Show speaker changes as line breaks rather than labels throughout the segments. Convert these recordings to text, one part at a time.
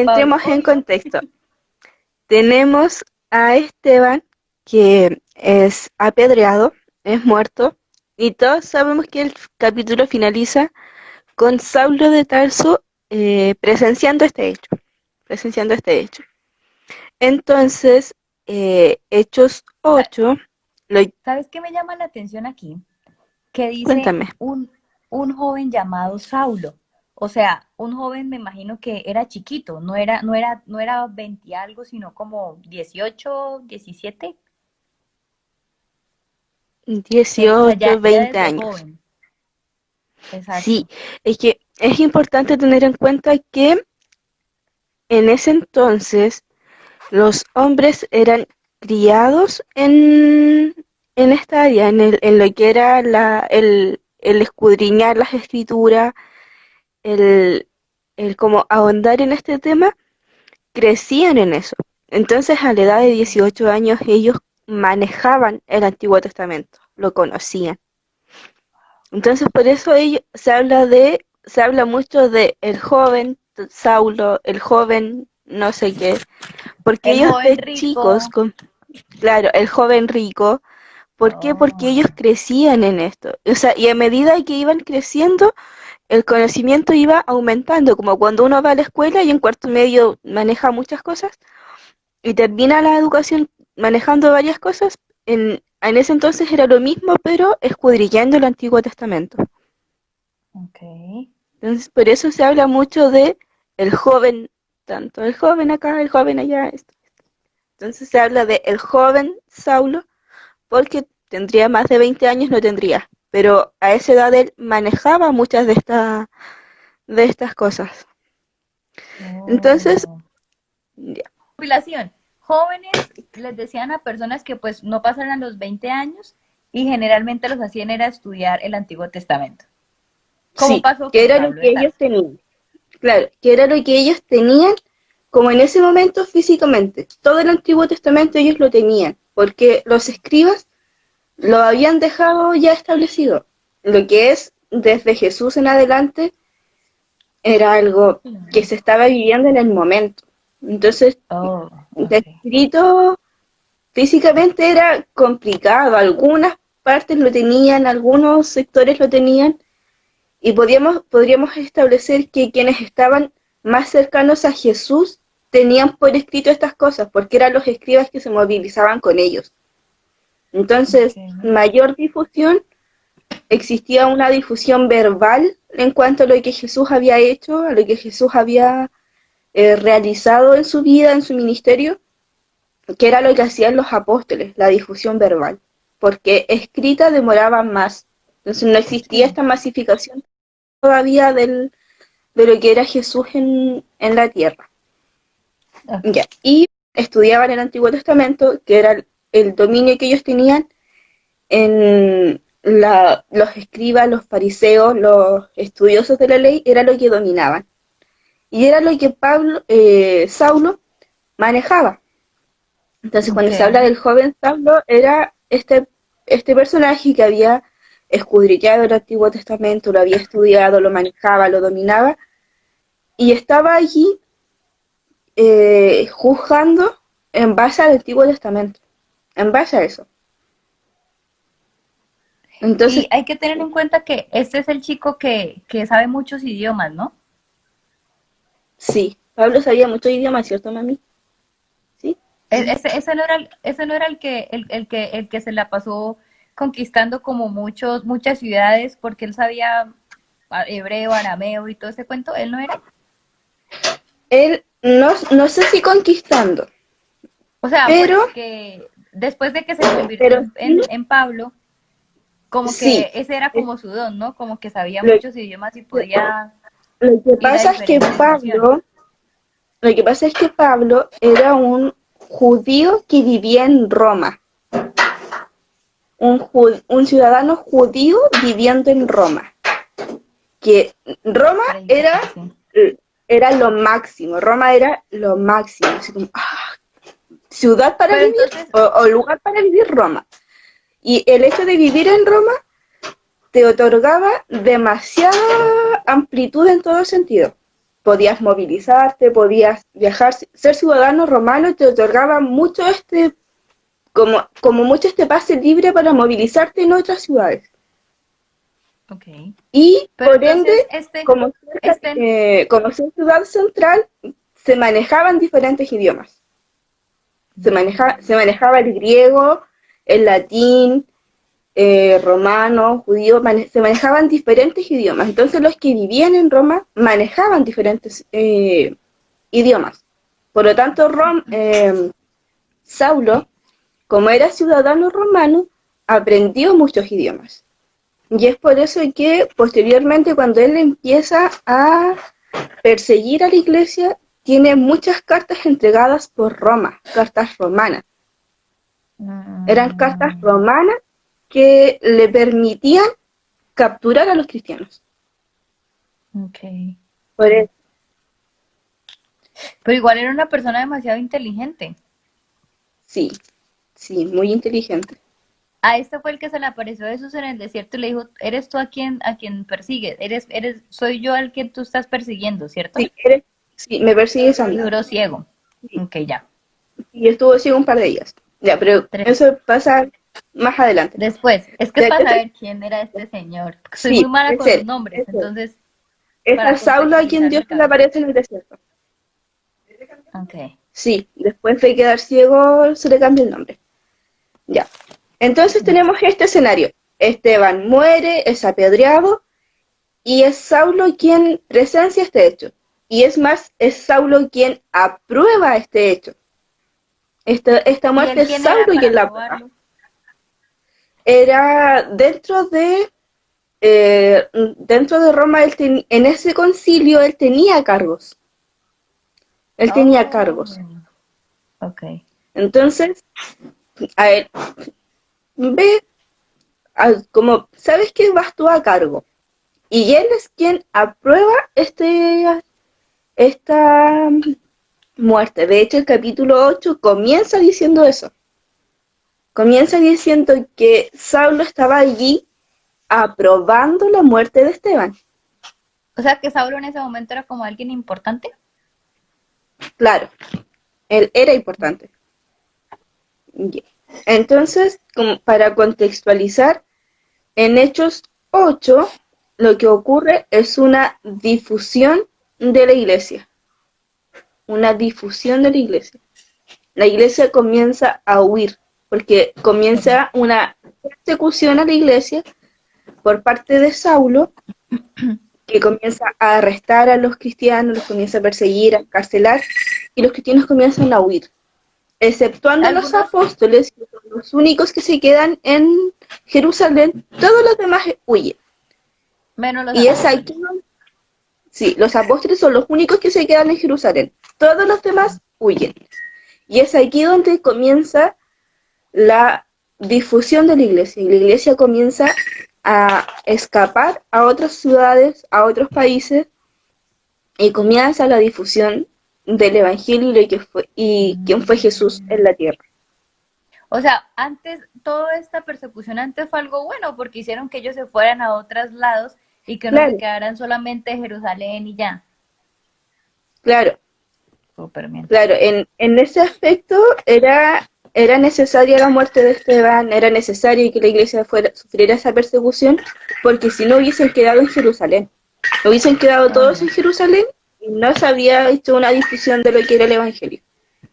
Pablo,
entremos en
obvio.
contexto. Tenemos a Esteban, que es apedreado, es muerto, y todos sabemos que el capítulo finaliza con Saulo de Tarso presenciando este hecho, presenciando este hecho. Entonces, Hechos
Sa-
8, lo,
¿Sabes qué me llama la atención aquí? Que dice
cuéntame,
un joven llamado Saulo. O sea, un joven me imagino que era chiquito, no era 20 y algo, sino como 18, 17. O sea,
18,
ya
20
desde
años.
joven.
Sí,
Exacto.
es que es importante tener en cuenta que en ese entonces los hombres eran criados en esta área, en lo que era el escudriñar las escrituras, el, el como ahondar en este tema, crecían en eso. Entonces, a la edad de 18 años, ellos manejaban el Antiguo Testamento, lo conocían. Entonces, por eso se habla mucho de el joven Saulo, el joven no sé qué, porque
El
ellos
joven
de chicos,
rico.
claro, el joven rico. ¿Por qué? Porque
Oh,
ellos crecían en esto. O sea, y a medida que iban creciendo, el conocimiento iba aumentando, como cuando uno va a la escuela y en cuarto medio maneja muchas cosas y termina la educación manejando varias cosas. En ese entonces era lo mismo, pero escudriñando el Antiguo Testamento.
ok.
Entonces, por eso se habla mucho de el joven, tanto el joven acá, el joven allá. Esto. Entonces se habla de el joven Saulo porque tendría más de 20 años, no tendría. Pero a esa edad él manejaba muchas de estas cosas. Entonces,
Oh.
ya,
Jubilación. Jóvenes les decían a personas que pues no pasaran los 20 años y generalmente los hacían era estudiar el Antiguo Testamento. ¿Cómo
sí,
pasó
que
con
era lo
Pablo de
que ellos
Tarso?
tenían. Claro, que era lo que ellos tenían como en ese momento físicamente. Todo el Antiguo Testamento ellos lo tenían, porque los escribas lo habían dejado ya establecido. Lo que es desde Jesús en adelante era algo que se estaba viviendo en el momento. Entonces,
Oh, ok.
escrito físicamente era complicado. Algunas partes lo tenían, algunos sectores lo tenían, y podríamos establecer que quienes estaban más cercanos a Jesús tenían por escrito estas cosas, porque eran los escribas que se movilizaban con ellos. Entonces,
Okay.
mayor difusión, existía una difusión verbal en cuanto a lo que Jesús había hecho, a lo que Jesús había realizado en su vida, en su ministerio, que era lo que hacían los apóstoles, la difusión verbal, porque escrita demoraba más. Entonces no existía
Sí.
esta masificación todavía de lo que era Jesús en la tierra.
Ok.
Ya. Y estudiaban el Antiguo Testamento, que era el dominio que ellos tenían en los escribas, los fariseos, los estudiosos de la ley, era lo que dominaban. Y era lo que Saulo manejaba. Entonces,
Ok.
cuando se habla del joven Saulo, era este personaje que había escudriñado el Antiguo Testamento, lo había estudiado, lo manejaba, lo dominaba, y estaba allí juzgando en base al Antiguo Testamento, en base a eso.
Y
Entonces,
hay que tener en cuenta que este es el chico que sabe muchos idiomas, ¿no?
sí, Pablo sabía mucho idioma, ¿cierto, mami? Sí,
Ese no era el que se la pasó conquistando como muchas ciudades porque él sabía hebreo, arameo y todo ese cuento. ¿Él no era?
él no sé si conquistando,
O sea,
pero,
pues que después de que se convirtió
pero
en,
sí,
en Pablo, como
sí.
que ese era como su don, ¿no? Como que sabía
Lo,
muchos idiomas y podía
lo que
ir a
pasa es que
diferentes naciones.
Pablo era un judío que vivía en Roma, un ciudadano judío viviendo en Roma, que Roma
Predicando, sí.
era lo máximo, Roma era lo máximo, así como, ciudad para
Pero
vivir
entonces,
o lugar para vivir Roma. Y el hecho de vivir en Roma te otorgaba demasiada amplitud en todo sentido. podías movilizarte, podías viajar, ser ciudadano romano te otorgaba mucho como mucho este pase libre para movilizarte en otras ciudades.
Ok.
Y
Pero
por ende,
entonces, este,
como ser ciudad central, se manejaban diferentes idiomas. Se manejaba el griego, el latín, romano, judío, se manejaban diferentes idiomas. Entonces los que vivían en Roma manejaban diferentes idiomas. Por lo tanto, Saulo, como era ciudadano romano, aprendió muchos idiomas. Y es por eso que posteriormente cuando él empieza a perseguir a la iglesia, tiene muchas cartas entregadas por Roma, cartas romanas. Eran cartas
mm,
romanas que le permitían capturar a los cristianos.
ok.
Por eso,
Pero igual era una persona demasiado inteligente.
sí, sí, muy inteligente.
A este fue el que se le apareció Jesús en el desierto y le dijo, eres tú a quien persigues, soy yo al que tú estás persiguiendo, ¿cierto?
Sí, me persigues a
Y
mí.
duró ciego.
Sí,
Ok, ya.
y estuvo así un par de días. Ya, pero
Tres.
eso pasa más adelante.
Después, es que es
Ya,
para saber quién era este señor. Soy muy
sí,
mala
es
con los
él,
nombres,
es él.
entonces,
Es a
para
Saulo a quien
contextualizar
Dios
mi
se le
cabeza.
aparece en el desierto.
Ok.
Sí, después de quedar ciego se le cambia el nombre. Ya. Entonces tenemos este escenario. Esteban muere, es apedreado y es Saulo quien presencia este hecho. Y es más, es Saulo quien aprueba este hecho. Esta
¿Y
muerte
él
es
quién era
Saulo
para
quien la aprueba.
probarlo?
Era dentro de Roma, en ese concilio él tenía cargos. Él tenía
Oh,
cargos.
ok.
Entonces, a él, ve, como, ¿sabes que vas tú a cargo? Y él es quien aprueba esta muerte. De hecho, el capítulo 8 comienza diciendo eso. Comienza diciendo que Saulo estaba allí aprobando la muerte de Esteban.
O sea que Saulo en ese momento era como alguien importante.
Claro, él era importante. Entonces, como para contextualizar, en Hechos 8 lo que ocurre es una difusión de la iglesia. Una difusión de la iglesia. La iglesia comienza a huir, porque
Ok.
comienza una persecución a la iglesia por parte de Saulo, que comienza a arrestar a los cristianos, los comienza a perseguir, a encarcelar, y los cristianos comienzan a huir, exceptuando a los
Algunos,
apóstoles, que son los únicos que se quedan en Jerusalén, todos los demás huyen.
menos los
Y es
apóstoles.
aquí donde, sí, los apóstoles son los únicos que se quedan en Jerusalén, todos los demás huyen. Y es aquí donde comienza la difusión de la iglesia, y la iglesia comienza a escapar a otras ciudades, a otros países, y comienza la difusión del evangelio y quién fue Jesús en la tierra.
O sea, antes, toda esta persecución antes fue algo bueno porque hicieron que ellos se fueran a otros lados y que no se
Claro,
quedaran solamente en Jerusalén y ya.
claro,
Súper bien.
claro. En ese aspecto era necesaria la muerte de Esteban, era necesario que la iglesia sufriera esa persecución, porque si no hubiesen quedado en Jerusalén. Hubiesen quedado todos en
Obvio.
Jerusalén y no se había hecho una difusión de lo que era el evangelio.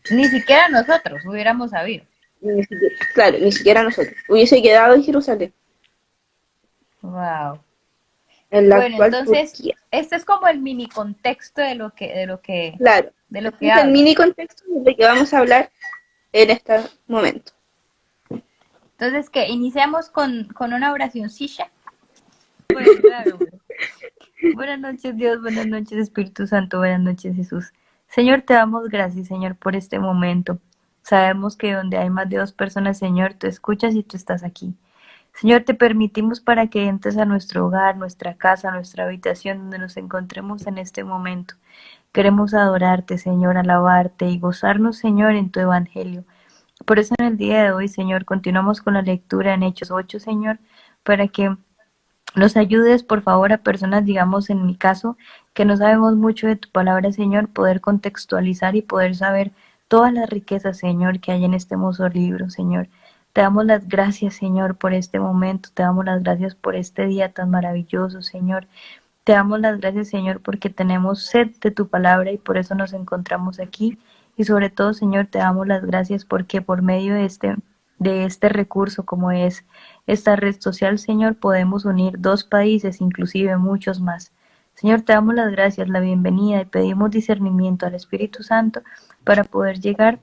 Ni siquiera nosotros hubiéramos sabido.
Claro, ni siquiera nosotros. Hubiese quedado en Jerusalén,
Wow.
en la
Bueno,
actual
entonces,
Turquía.
este es como el mini contexto
Claro,
de lo
este
que
es el
habla.
mini contexto del que vamos a hablar en este momento.
Entonces, ¿qué? Iniciamos con una oracióncilla. Pues claro, güey. Buenas noches, Dios. Buenas noches, Espíritu Santo. Buenas noches, Jesús. Señor, te damos gracias, Señor, por este momento. Sabemos que donde hay más de dos personas, Señor, tú escuchas y tú estás aquí. Señor, te permitimos para que entres a nuestro hogar, nuestra casa, nuestra habitación, donde nos encontremos en este momento. Queremos adorarte, Señor, alabarte y gozarnos, Señor, en tu evangelio. Por eso en el día de hoy, Señor, continuamos con la lectura en Hechos 8, Señor, para que Nos ayudes, por favor, a personas, digamos, en mi caso, que no sabemos mucho de tu palabra, Señor, poder contextualizar y poder saber todas las riquezas, Señor, que hay en este hermoso libro, Señor. Te damos las gracias, Señor, por este momento. Te damos las gracias por este día tan maravilloso, Señor. Te damos las gracias, Señor, porque tenemos sed de tu palabra y por eso nos encontramos aquí. Y sobre todo, Señor, te damos las gracias porque por medio de este recurso como es esta red social, Señor, podemos unir dos países, inclusive muchos más. Señor, te damos las gracias, la bienvenida y pedimos discernimiento al Espíritu Santo para poder llegar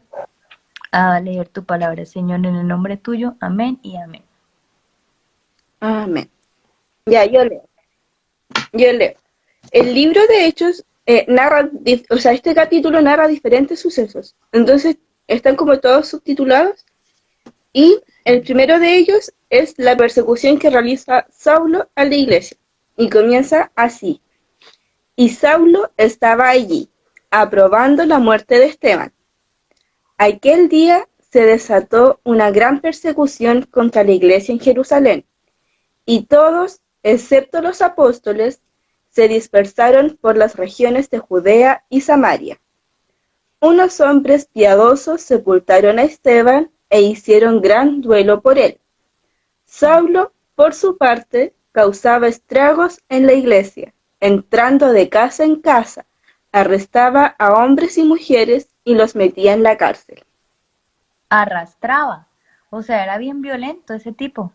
a leer tu palabra, Señor, en el nombre tuyo. Amén y amén.
Amén. Ya, yo leo. Yo leo. El libro de Hechos narra, o sea, este capítulo narra diferentes sucesos. Entonces, están como todos subtitulados. Y el primero de ellos es la persecución que realiza Saulo a la iglesia. Y comienza así. Y Saulo estaba allí, aprobando la muerte de Esteban. Aquel día se desató una gran persecución contra la iglesia en Jerusalén. Y todos, excepto los apóstoles, se dispersaron por las regiones de Judea y Samaria. Unos hombres piadosos sepultaron a Esteban e hicieron gran duelo por él. Saulo, por su parte, causaba estragos en la iglesia, entrando de casa en casa, arrestaba a hombres y mujeres y los metía en la cárcel.
Arrastraba, o sea, era bien violento ese tipo.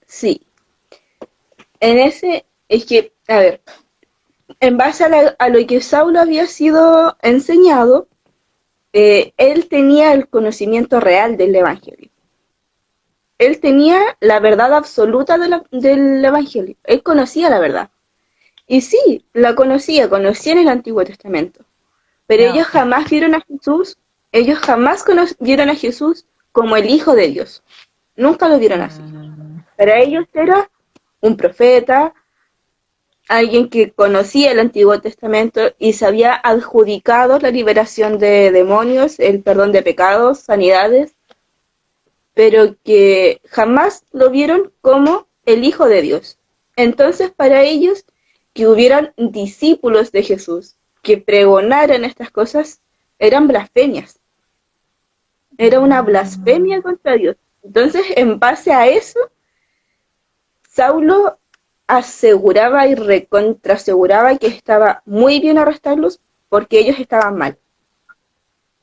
Sí, a ver, en base a lo que Saulo había sido enseñado, él tenía el conocimiento real del Evangelio. Él tenía la verdad absoluta del Evangelio. Él conocía la verdad. Y sí, la conocían el Antiguo Testamento. Pero ellos
Okay.
jamás vieron a Jesús, vieron a Jesús como el Hijo de Dios. Nunca lo vieron así. Para ellos era un profeta, alguien que conocía el Antiguo Testamento y se había adjudicado la liberación de demonios, el perdón de pecados, sanidades, pero que jamás lo vieron como el Hijo de Dios. Entonces, para ellos, que hubieran discípulos de Jesús que pregonaran estas cosas, eran blasfemias. Era una blasfemia contra Dios. Entonces, en base a eso, Saulo aseguraba y recontraaseguraba que estaba muy bien arrestarlos porque ellos estaban mal.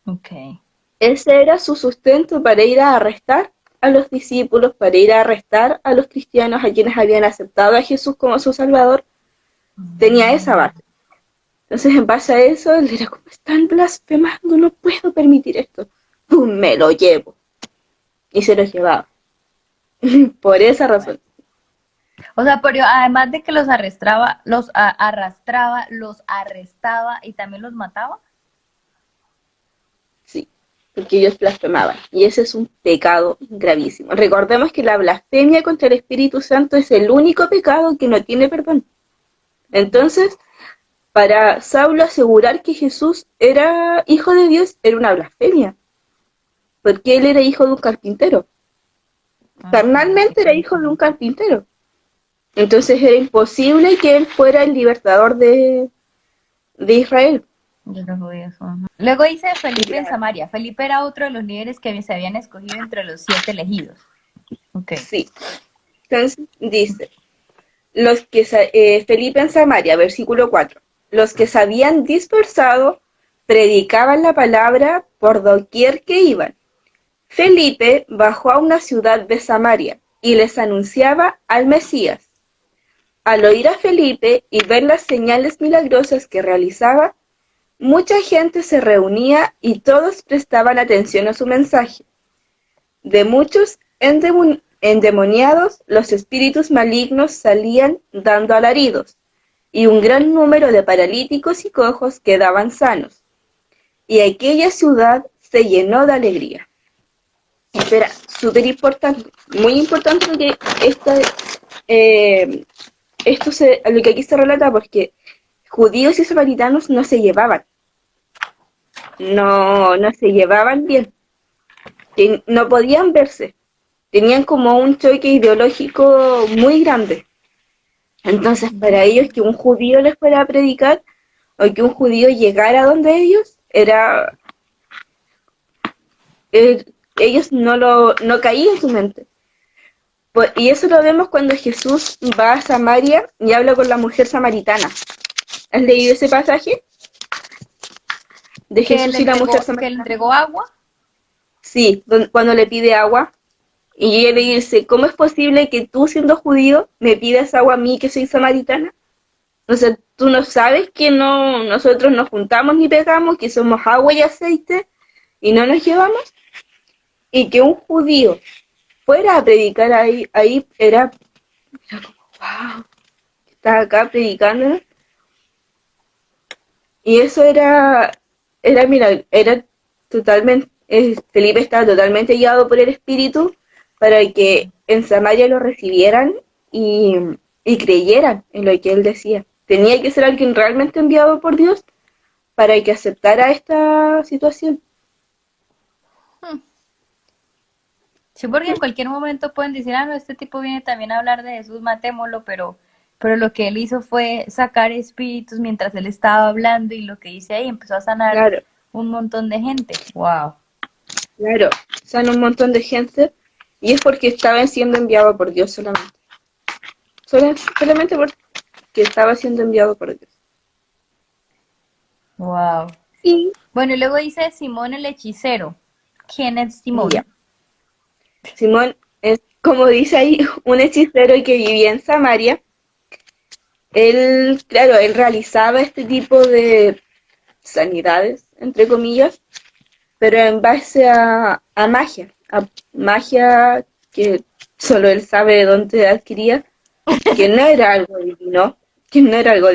Okay.
Ese era su sustento para ir a arrestar a los discípulos, para ir a arrestar a los cristianos, a quienes habían aceptado a Jesús como su Salvador. Tenía esa base. Entonces, en base a eso, él era como, están blasfemando, no puedo permitir esto. ¡Pum! Me lo llevo. Y se los llevaba. Por esa razón.
O sea, pero además de que los arrastraba, arrastraba, los arrestaba y también los mataba.
Sí, porque ellos blasfemaban. Y ese es un pecado gravísimo. Recordemos que la blasfemia contra el Espíritu Santo es el único pecado que no tiene perdón. Entonces, para Saulo asegurar que Jesús era hijo de Dios era una blasfemia. Porque él era hijo de un carpintero. Carnalmente era hijo de un carpintero. Entonces era imposible que él fuera el libertador de Israel.
De los judíos. Luego dice Felipe en Samaria. Felipe era otro de los líderes que se habían escogido entre los 7 elegidos. Okay.
Sí. Entonces dice, Felipe en Samaria, versículo 4. Los que se habían dispersado predicaban la palabra por doquier que iban. Felipe bajó a una ciudad de Samaria y les anunciaba al Mesías. Al oír a Felipe y ver las señales milagrosas que realizaba, mucha gente se reunía y todos prestaban atención a su mensaje. De muchos endemoniados, los espíritus malignos salían dando alaridos, y un gran número de paralíticos y cojos quedaban sanos. Y aquella ciudad se llenó de alegría. Espera, súper importante, muy importante porque lo que aquí se relata, porque judíos y samaritanos no se llevaban. No se llevaban bien. Que no podían verse. tenían como un choque ideológico muy grande. Entonces, para ellos que un judío les fuera a predicar o que un judío llegara donde ellos, eh, ellos no caían en su mente. Pues, y eso lo vemos cuando Jesús va a Samaria y habla con la mujer samaritana. ¿Has leído ese pasaje? De Jesús y la mujer
Que le
samaritana.
entregó agua.
Sí, cuando le pide agua. Y ella le dice, ¿cómo es posible que tú, siendo judío, me pidas agua a mí, que soy samaritana? O sea, tú no sabes que nosotros nos juntamos ni pegamos, que somos agua y aceite y no nos llevamos. Y que un judío fuera a predicar ahí era como, wow, está acá predicando. Y eso mira, era totalmente, Felipe estaba totalmente guiado por el Espíritu para que en Samaria lo recibieran y, y creyeran en lo que él decía. Tenía que ser alguien realmente enviado por Dios para que aceptara esta situación.
Sí, porque en cualquier momento pueden decir, ah, no, este tipo viene también a hablar de Jesús, matémoslo, pero lo que él hizo fue sacar espíritus mientras él estaba hablando y lo que hice ahí empezó a sanar
Claro,
un montón de gente. Wow.
claro, son un montón de gente y es porque estaban siendo enviados por Dios solamente. Solamente porque estaba siendo enviado por Dios.
Wow.
Y
Bueno, y luego dice Simón el hechicero. ¿Quién es
ya,
Simón?
Simón es, como dice ahí, un hechicero que vivía en Samaria. Él, claro, él realizaba este tipo de sanidades, entre comillas, pero en base a magia que solo él sabe de dónde adquiría, que no era algo divino,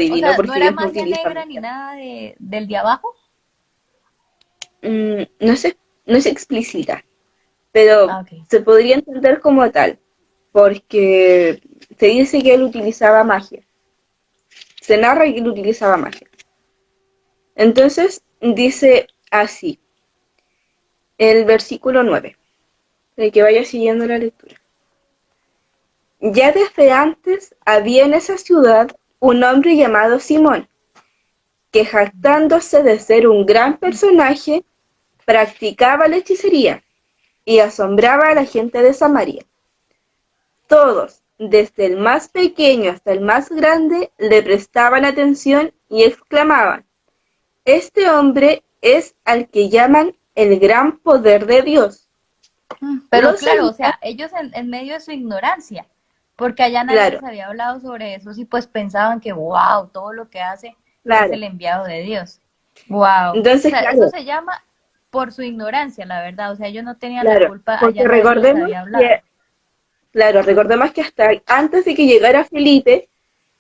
O sea, ¿no
porque
era
ellos no
magia
utilizan
negra ni
magia.
nada del de abajo?
No se, no se explicita, pero
Ah, ok.
se podría entender como tal, porque se dice que él utilizaba magia, se narra que él utilizaba magia. Entonces dice así, el versículo 9, de que vaya siguiendo la lectura. Ya desde antes había en esa ciudad un hombre llamado Simón, que jactándose de ser un gran personaje, practicaba la hechicería y asombraba a la gente de Samaria. Todos, desde el más pequeño hasta el más grande, le prestaban atención y exclamaban, este hombre es al que llaman el gran poder de Dios.
Pero
Lo
claro, o
seguían,
sea, ellos en medio de su ignorancia, porque allá nadie
claro,
les había hablado sobre eso, y pues pensaban que, wow, todo lo que hace es
claro.
el enviado de Dios. Wow. O
Entonces,
sea, eso
claro,
se llama por su ignorancia, la verdad. O sea, ellos no tenían la
claro,
culpa, allá
porque
nadie les había hablado.
recordemos que hasta antes de que llegara Felipe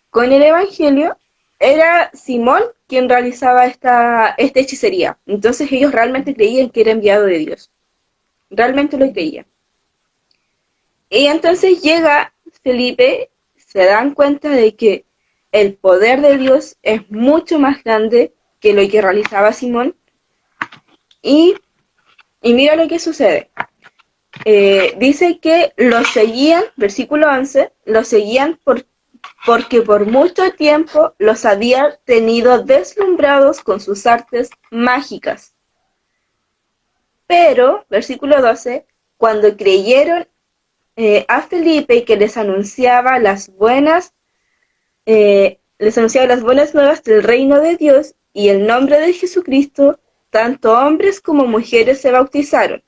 con el Evangelio, era Simón quien realizaba esta hechicería. Entonces ellos realmente creían que era enviado de Dios. Realmente lo creían. Y entonces llega Felipe, se dan cuenta de que el poder de Dios es mucho más grande que lo que realizaba Simón. Y, y mira lo que sucede. Dice que los seguían, versículo 11, los seguían porque por mucho tiempo los había tenido deslumbrados con sus artes mágicas. Pero, versículo 12, cuando creyeron a Felipe que les anunciaba las buenas nuevas del reino de Dios y el nombre de Jesucristo, tanto hombres como mujeres se bautizaron.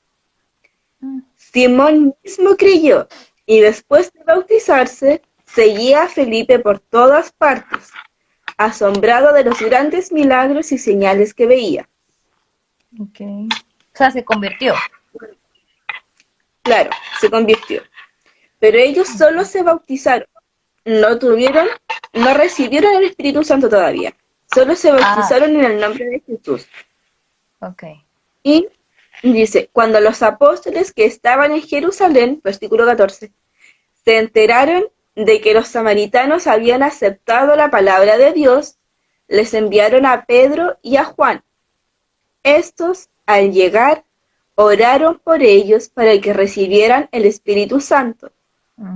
Mm.
Simón mismo creyó y después de bautizarse seguía a Felipe por todas partes, asombrado de los grandes milagros y señales que veía.
Ok. O sea, se convirtió.
Claro, se convirtió. Pero ellos solo se bautizaron, no recibieron el Espíritu Santo todavía. Solo se
Ah,
bautizaron en el nombre de Jesús.
ok.
Y dice, cuando los apóstoles que estaban en Jerusalén, versículo 14, se enteraron de que los samaritanos habían aceptado la palabra de Dios, les enviaron a Pedro y a Juan. Estos, al llegar, oraron por ellos para que recibieran el Espíritu Santo,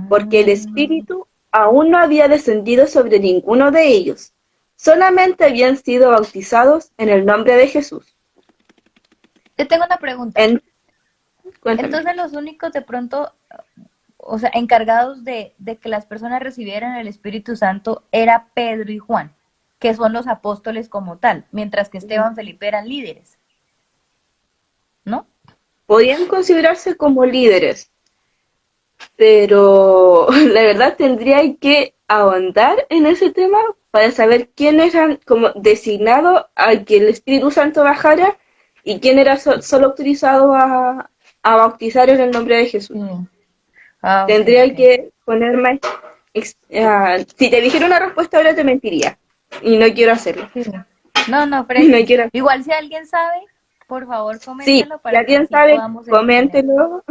porque el
Mm.
Espíritu aún no había descendido sobre ninguno de ellos, solamente habían sido bautizados en el nombre de Jesús.
Yo tengo una pregunta.
En- Cuéntame.
Entonces los únicos de pronto, o sea, encargados de que las personas recibieran el Espíritu Santo era Pedro y Juan, que son los apóstoles como tal, mientras que Esteban, Felipe eran líderes, ¿no?
Podían considerarse como líderes, pero la verdad tendría que ahondar en ese tema para saber quiénes eran como designados a que el Espíritu Santo bajara y quién era solo autorizado a bautizar en el nombre de Jesús.
Mm. Ah, ok,
Tendría
ok.
que poner más... si te dijera una respuesta ahora te mentiría y no quiero hacerlo.
Sí. No, no,
No
Freki.
quiero.
Igual si alguien sabe, por favor
Sí,
coméntelo
si
para que
alguien
así
sabe,
podamos entender.
coméntelo.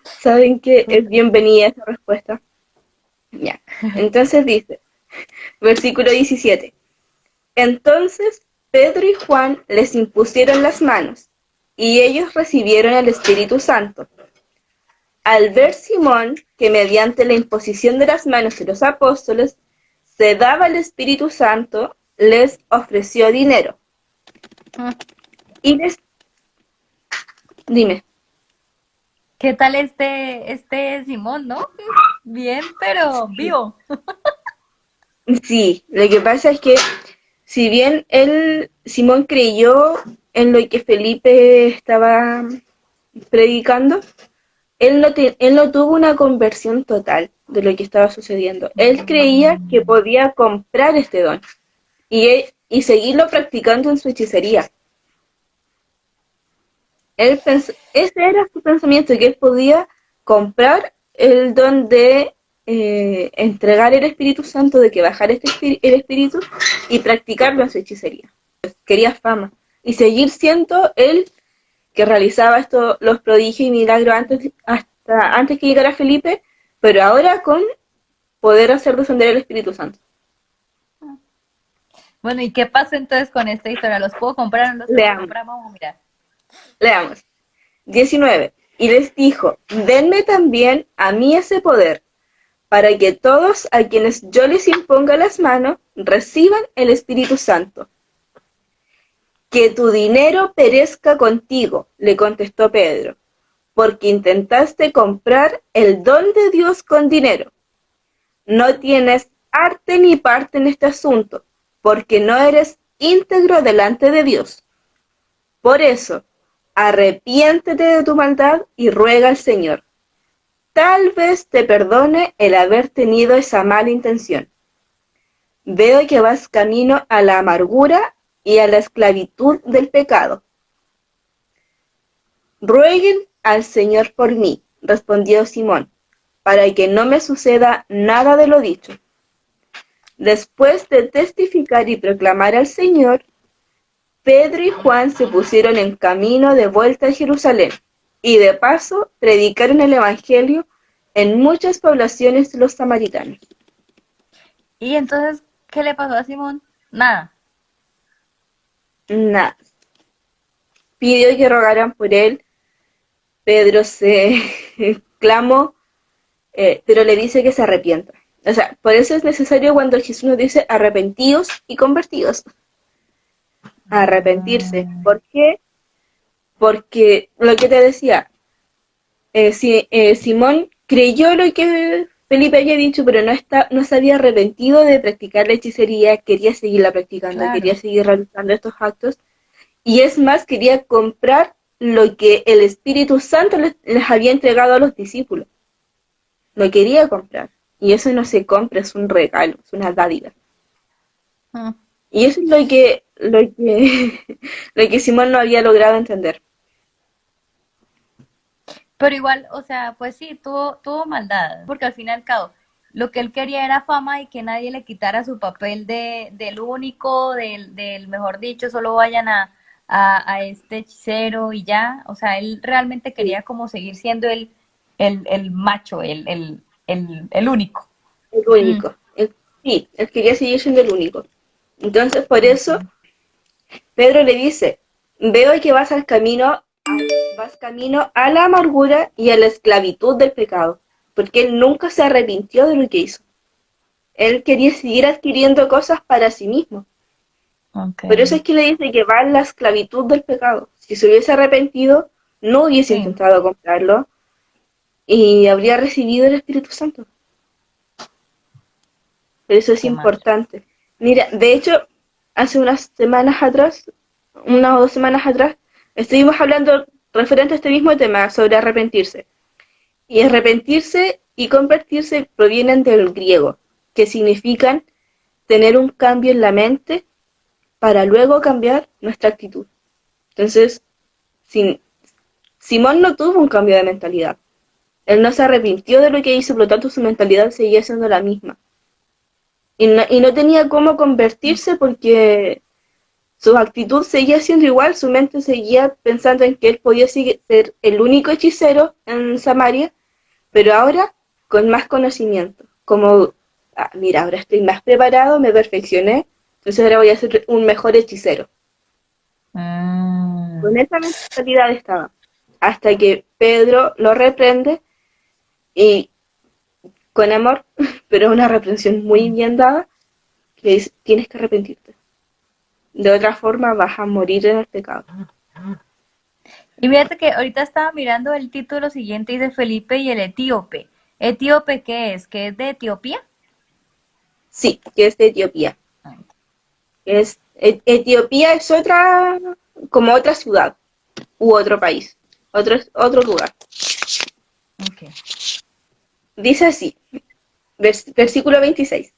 Saben que es bienvenida esa respuesta. Ya. Entonces dice, versículo 17. Entonces Pedro y Juan les impusieron las manos, y ellos recibieron el Espíritu Santo. Al ver Simón que mediante la imposición de las manos de los apóstoles se daba el Espíritu Santo, les ofreció dinero.
Mm.
Y les... Dime.
¿Qué tal este Simón, no? Bien, pero vivo.
Sí, lo que pasa es que si bien Simón creyó en lo que Felipe estaba predicando, él no tuvo una conversión total de lo que estaba sucediendo. Él creía que podía comprar este don y seguirlo practicando en su hechicería. Ese era su pensamiento, que él podía comprar el don de entregar el Espíritu Santo, de que bajara el Espíritu y practicarlo en su hechicería. Quería fama y seguir siendo él que realizaba los prodigios y milagros hasta antes que llegara Felipe, pero ahora con poder hacer descender el Espíritu Santo.
Bueno, ¿y qué pasó entonces con esta historia? ¿Los puedo comprar o no los puedo
Leamos,
comprar? Vamos a mirar.
leamos. 19. Y les dijo, denme también a mí ese poder, para que todos a quienes yo les imponga las manos reciban el Espíritu Santo. Que tu dinero perezca contigo, le contestó Pedro, porque intentaste comprar el don de Dios con dinero. No tienes arte ni parte en este asunto, porque no eres íntegro delante de Dios. Por eso, arrepiéntete de tu maldad y ruega al Señor. Tal vez te perdone el haber tenido esa mala intención. Veo que vas camino a la amargura y a la esclavitud del pecado. Rueguen al Señor por mí, respondió Simón, para que no me suceda nada de lo dicho. Después de testificar y proclamar al Señor, Pedro y Juan se pusieron en camino de vuelta a Jerusalén y de paso predicaron el Evangelio en muchas poblaciones de los samaritanos.
Y entonces, ¿qué le pasó a Simón? Nada.
Nada. Pidió que rogaran por él. Pedro se clamó, pero le dice que se arrepienta. O sea, por eso es necesario cuando Jesús nos dice arrepentíos y convertidos. Arrepentirse. ¿Por qué? Porque lo que te decía, Simón creyó lo que Felipe había dicho, pero no se había arrepentido de practicar la hechicería, quería seguirla practicando, quería
Claro.
seguir realizando estos actos, y es más, quería comprar lo que el Espíritu Santo les había entregado a los discípulos. Lo quería comprar, y eso no se compra, es un regalo, es una dádiva.
Mm.
Y eso es lo que Simón no había logrado entender.
Pero igual, o sea, pues sí, tuvo maldad, porque al fin y al cabo, lo que él quería era fama y que nadie le quitara su papel del único, del mejor dicho, solo vayan a este hechicero y ya. O sea, él realmente
Sí,
quería como seguir siendo el macho, el único.
el
Mm.
único. Sí, él quería seguir siendo el único. Entonces, por eso, Pedro le dice, veo que vas al camino a vas camino a la amargura y a la esclavitud del pecado, porque él nunca se arrepintió de lo que hizo. Él quería seguir adquiriendo cosas para sí mismo.
Ok.
Por eso es que le dice que va en la esclavitud del pecado. Si se hubiese arrepentido, no hubiese
Sí,
intentado comprarlo y habría recibido el Espíritu Santo. Pero eso es
qué mal.
importante. Mira, de hecho, hace unas semanas atrás, 1 o 2 semanas atrás, estuvimos hablando referente a este mismo tema, sobre arrepentirse. Y arrepentirse y convertirse provienen del griego, que significan tener un cambio en la mente para luego cambiar nuestra actitud. Entonces, Simón no tuvo un cambio de mentalidad. Él no se arrepintió de lo que hizo, por lo tanto su mentalidad seguía siendo la misma. Y no tenía cómo convertirse porque su actitud seguía siendo igual, su mente seguía pensando en que él podía ser el único hechicero en Samaria, pero ahora con más conocimiento. Como, mira, ahora estoy más preparado, me perfeccioné, entonces ahora voy a ser un mejor hechicero.
Mm,
Con esa mentalidad estaba. Hasta que Pedro lo reprende y con amor, pero una reprensión muy bien dada, le dice, tienes que arrepentirte. De otra forma vas a morir en el pecado.
Y fíjate que ahorita estaba mirando el título siguiente y de Felipe y el etíope. ¿Etíope qué es? ¿Qué es de Etiopía?
Sí, que es de Etiopía. Etiopía es como otra ciudad u otro país, otro lugar.
Ok.
Dice así, versículo 26.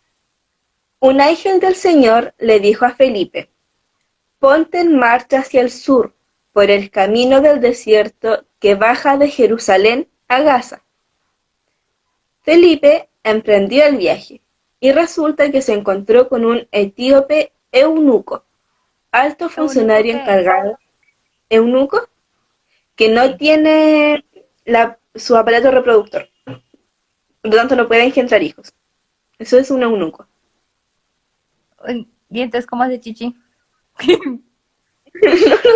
Un ángel del Señor le dijo a Felipe, ponte en marcha hacia el sur, por el camino del desierto que baja de Jerusalén a Gaza. Felipe emprendió el viaje, y resulta que se encontró con un etíope eunuco, alto
¿Eunuco
funcionario
qué es?
encargado, eunuco, que no
Sí.
tiene su aparato reproductor, por lo tanto no puede engendrar hijos. Eso es un eunuco.
¿Y entonces cómo hace chichi?
No lo sé.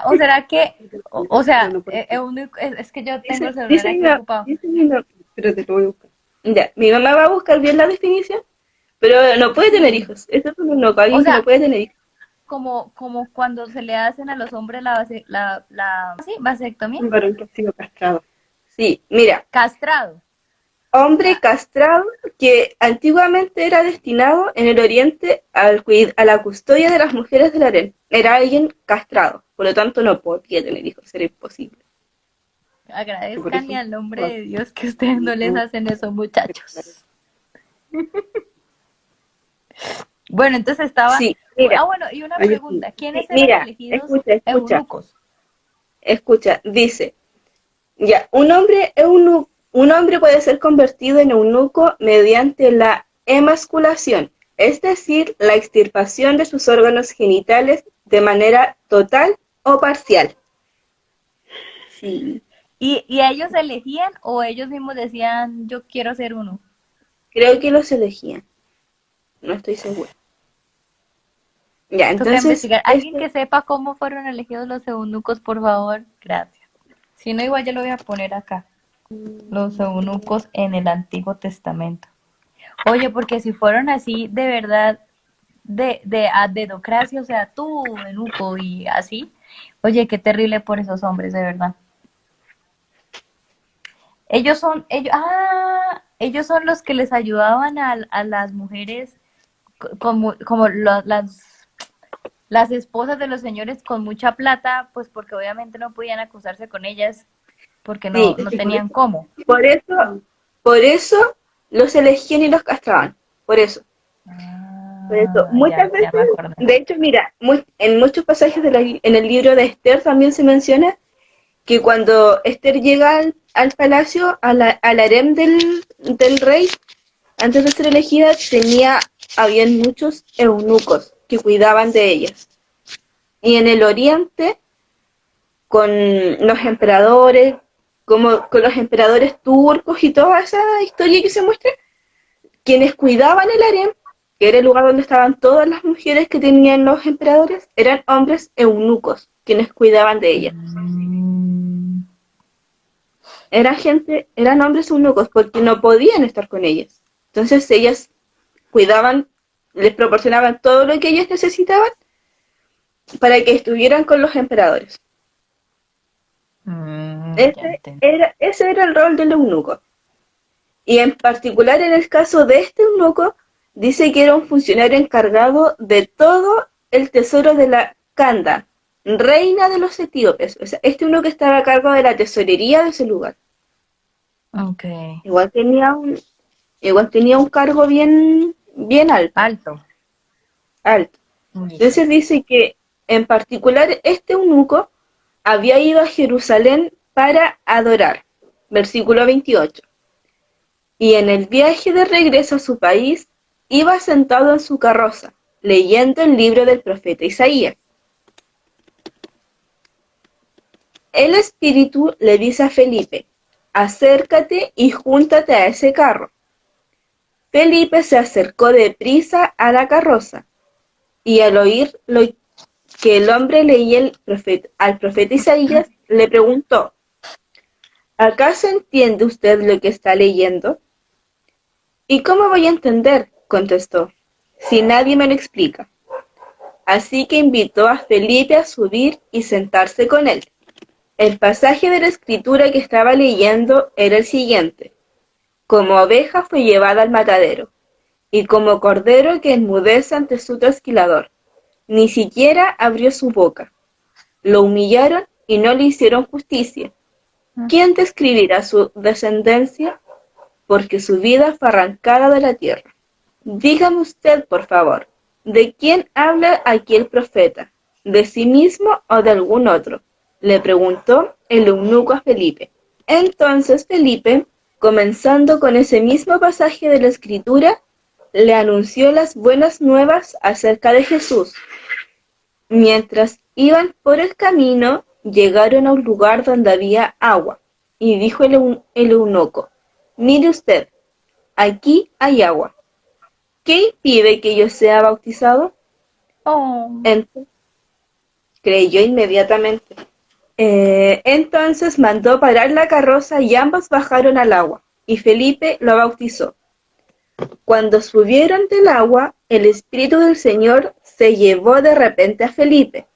O será que, o sea, eunuco, es que yo tengo el celular aquí ocupado.
Dice mi mamá, pero te lo voy a buscar. Ya, mi mamá va a buscar bien la definición, pero no puede tener
Sí.
hijos. Eso es un eunuco,
O
alguien que no
sea,
puede tener hijos.
como cuando se le hacen a los hombres sí, vasectomía,
Un varón que ha sido castrado. Sí, mira,
castrado.
hombre
Ah,
castrado que antiguamente era destinado en el Oriente a la custodia de las mujeres del harén. Era alguien castrado, por lo tanto no podía tener hijos, era imposible. Por
agradezcanle
eso.
al nombre de Dios que ustedes no les hacen eso, muchachos. Bueno, entonces estaba.
Sí, mira,
Bueno, y una pregunta: ¿quiénes eran
mira,
elegidos eunucos?
escucha, dice, ya, un hombre puede ser convertido en eunuco mediante la emasculación, es decir, la extirpación de sus órganos genitales de manera total o parcial. Sí,
¿Y ellos elegían o ellos mismos decían, yo quiero ser uno?
creo que los elegían, no estoy segura. Ya,
Toca
entonces,
investigar. Alguien que sepa cómo fueron elegidos los eunucos, por favor, gracias. Si no, igual yo lo voy a poner acá. Los eunucos en el Antiguo Testamento. Oye, porque si fueron así, de verdad, a dedocracia, o sea, tú, eunuco, y así, oye, qué terrible por esos hombres, de verdad. Ellos son los que les ayudaban a las mujeres, como las esposas de los señores con mucha plata, pues porque obviamente no podían acusarse con ellas, porque
sí,
no tenían cómo.
por eso los elegían y los castraban, por eso. Por eso, muchas
Ya
veces,
me acordé.
de hecho, mira, en muchos pasajes en el libro de Esther también se menciona que cuando Esther llega al palacio, al harem del rey, antes de ser elegida, habían muchos eunucos que cuidaban de ellas. Y en el oriente, con los emperadores, como con los emperadores turcos y toda esa historia que se muestra, quienes cuidaban el harem, que era el lugar donde estaban todas las mujeres que tenían los emperadores, eran hombres eunucos, quienes cuidaban de ellas. eran hombres eunucos porque no podían estar con ellas. Entonces ellas cuidaban, les proporcionaban todo lo que ellos necesitaban para que estuvieran con los emperadores.
Ya entiendo.
Ese era el rol del eunuco. Y en particular en el caso de este eunuco, dice que era un funcionario encargado de todo el tesoro de la Kanda, reina de los etíopes. O sea, este eunuco estaba a cargo de la tesorería de ese lugar.
Ok.
Igual tenía un cargo bien
Alto.
alto.
Listo.
Entonces dice que en particular este eunuco había ido a Jerusalén para adorar. Versículo 28. Y en el viaje de regreso a su país, iba sentado en su carroza, leyendo el libro del profeta Isaías. El espíritu le dice a Felipe, acércate y júntate a ese carro. Felipe se acercó deprisa a la carroza, y al oír lo que el hombre leía al profeta Isaías, le preguntó, ¿acaso entiende usted lo que está leyendo? ¿Y cómo voy a entender? Contestó, si nadie me lo explica. Así que invitó a Felipe a subir y sentarse con él. El pasaje de la escritura que estaba leyendo era el siguiente. Como oveja fue llevada al matadero, y como cordero que enmudece ante su trasquilador, ni siquiera abrió su boca. Lo humillaron y no le hicieron justicia. ¿Quién describirá su descendencia? Porque su vida fue arrancada de la tierra. Dígame usted, por favor, ¿de quién habla aquí el profeta? ¿De sí mismo o de algún otro? Le preguntó el eunuco a Felipe. Entonces Felipe, comenzando con ese mismo pasaje de la Escritura, le anunció las buenas nuevas acerca de Jesús. Mientras iban por el camino, llegaron a un lugar donde había agua, y dijo el eunuco, mire usted, aquí hay agua. ¿Qué impide que yo sea bautizado?
Oh.
Entonces, creyó inmediatamente. Entonces mandó parar la carroza y ambos bajaron al agua, y Felipe lo bautizó. Cuando subieron del agua, el Espíritu del Señor se llevó de repente a Felipe.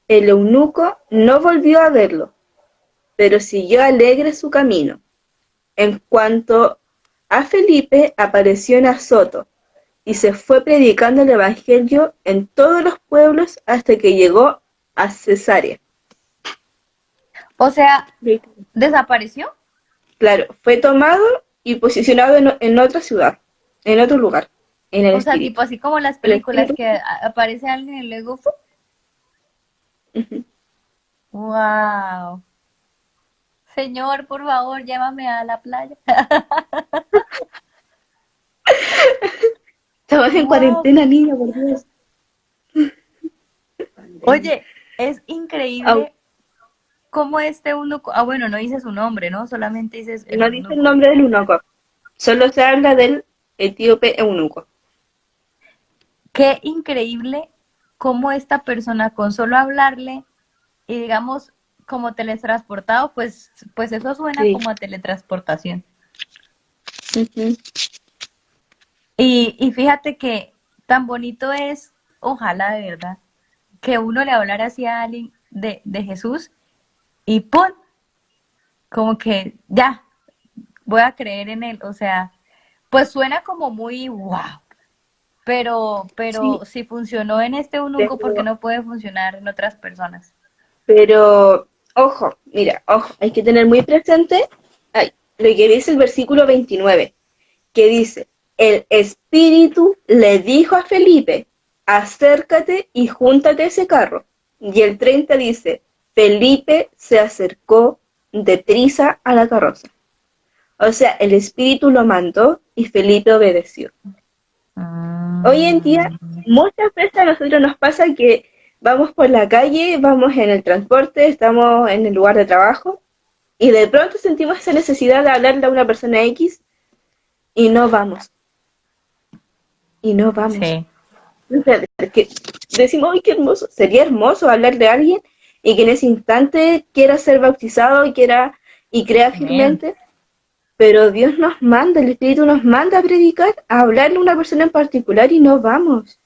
El eunuco no volvió a verlo, pero siguió alegre su camino. En cuanto a Felipe, apareció en Azoto, y se fue predicando el Evangelio en todos los pueblos hasta que llegó a Cesarea.
O sea, ¿desapareció?
Claro, fue tomado y posicionado en otra ciudad, en otro lugar, en el
O sea, tipo
Espíritu.
así como las
El
películas
Espíritu.
que aparece alguien y luego...
Ujú.
¡Wow! Señor, por favor, llévame a la playa.
Estamos en
¡Wow!
cuarentena, niña, por Dios.
Oye, es
Au,
increíble cómo este eunuco... Ah, bueno, no dice su nombre, ¿no? Solamente dices el
no dice el
eunuco.
nombre del eunuco, solo se habla del etíope eunuco.
Qué increíble cómo esta persona con solo hablarle y digamos como teletransportado, pues eso suena
Sí.
como a teletransportación.
Ujú.
Y fíjate que tan bonito es, ojalá de verdad, que uno le hablara así a alguien de Jesús y ¡pum! Como que ya, voy a creer en él. O sea, pues suena como muy wow.
Sí,
Pero si funcionó en este eunuco, ¿por qué
pero,
no puede funcionar en otras personas?
pero, ojo, mira, ojo, hay que tener muy presente lo que dice el versículo 29, que dice, el Espíritu le dijo a Felipe, acércate y júntate a ese carro. Y el 30 dice, Felipe se acercó deprisa a la carroza. O sea, el Espíritu lo mandó y Felipe obedeció. Hoy en día,
Mm,
muchas veces a nosotros nos pasa que vamos por la calle, vamos en el transporte, estamos en el lugar de trabajo y de pronto sentimos esa necesidad de hablarle a una persona X y no vamos, y no vamos.
sí.
O sea, que decimos, ¡ay, qué hermoso! Sería hermoso hablarle a alguien y que en ese instante quiera ser bautizado y quiera y crea
Amén.
fielmente, pero Dios nos manda, el Espíritu nos manda a predicar, a hablarle a una persona en particular y no vamos.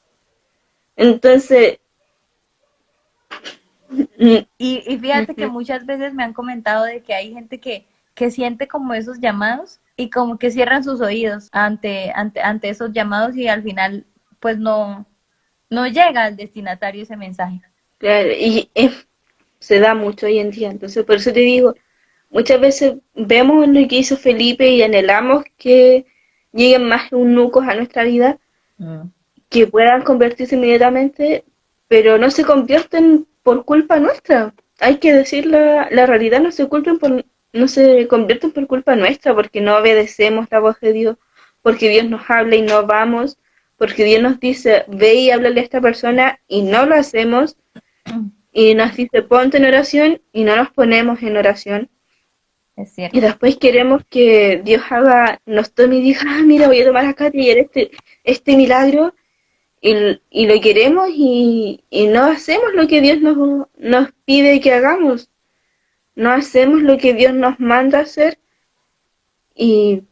Entonces, mm,
Y fíjate que
ujú,
muchas veces me han comentado de que hay gente que siente como esos llamados y como que cierran sus oídos ante esos llamados y al final pues no llega al destinatario ese mensaje.
claro, se da mucho hoy en día. Entonces, por eso te digo, muchas veces vemos lo que hizo Felipe y anhelamos que lleguen más eunucos a nuestra vida,
Mm.
que puedan convertirse inmediatamente, pero no se convierten por culpa nuestra. Hay que decir la realidad, no se convierten por culpa nuestra, porque no obedecemos la voz de Dios, porque Dios nos habla y no vamos, porque Dios nos dice, ve y háblale a esta persona y no lo hacemos, y nos dice, ponte en oración y no nos ponemos en oración.
Es
Y
cierto.
después queremos que Dios nos tome y diga, mira, voy a tomar acá y este milagro, y lo queremos y no hacemos lo que Dios nos pide que hagamos, no hacemos lo que Dios nos manda hacer, y,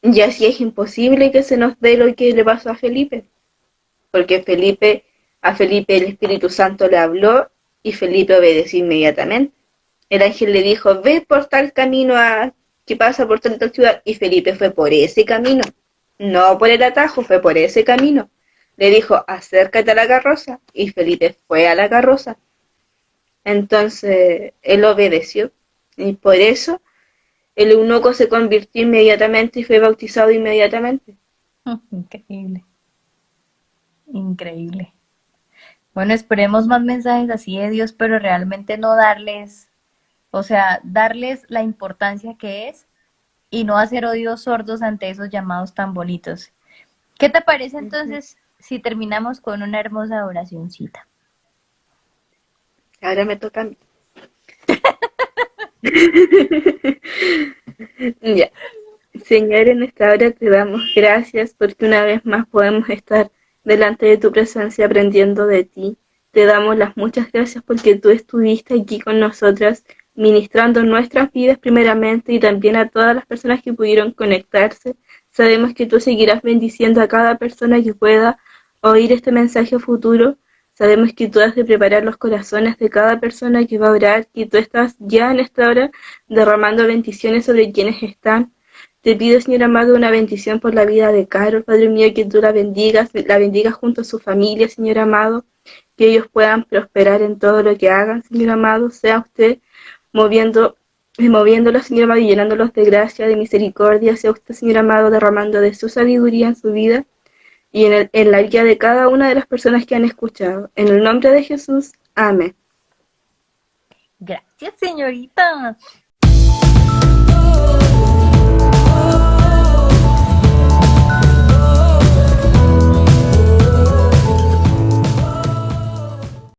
y así es imposible que se nos dé lo que le pasó a Felipe, porque a Felipe el Espíritu Santo le habló y Felipe obedeció inmediatamente. El ángel le dijo, ve por tal camino que pasa por tal ciudad, y Felipe fue por ese camino, no por el atajo, fue por ese camino. Le dijo, acércate a la carroza, y Felipe fue a la carroza. Entonces él obedeció, y por eso el eunuco se convirtió inmediatamente y fue bautizado inmediatamente.
Increíble, increíble. Bueno, esperemos más mensajes así de Dios, pero realmente no darles, o sea, darles la importancia que es y no hacer oídos sordos ante esos llamados tan bonitos. ¿Qué te parece entonces si terminamos con una hermosa oracioncita?
Ahora me toca a mí. Ya. Señor, en esta hora te damos gracias porque una vez más podemos estar delante de tu presencia aprendiendo de ti. Te damos las muchas gracias porque tú estuviste aquí con nosotras, ministrando nuestras vidas primeramente y también a todas las personas que pudieron conectarse. Sabemos que tú seguirás bendiciendo a cada persona que pueda oír este mensaje futuro. Sabemos que tú has de preparar los corazones de cada persona que va a orar y tú estás ya en esta hora derramando bendiciones sobre quienes están. Te pido, Señor amado, una bendición por la vida de Carol, Padre mío, que tú la bendigas junto a su familia, Señor amado, que ellos puedan prosperar en todo lo que hagan, Señor amado, sea usted moviendo, moviéndolos, Señor amado, y llenándolos de gracia, de misericordia, sea usted, Señor amado, derramando de su sabiduría en su vida y en la vida de cada una de las personas que han escuchado. En el nombre de Jesús, amén.
Gracias, señorita.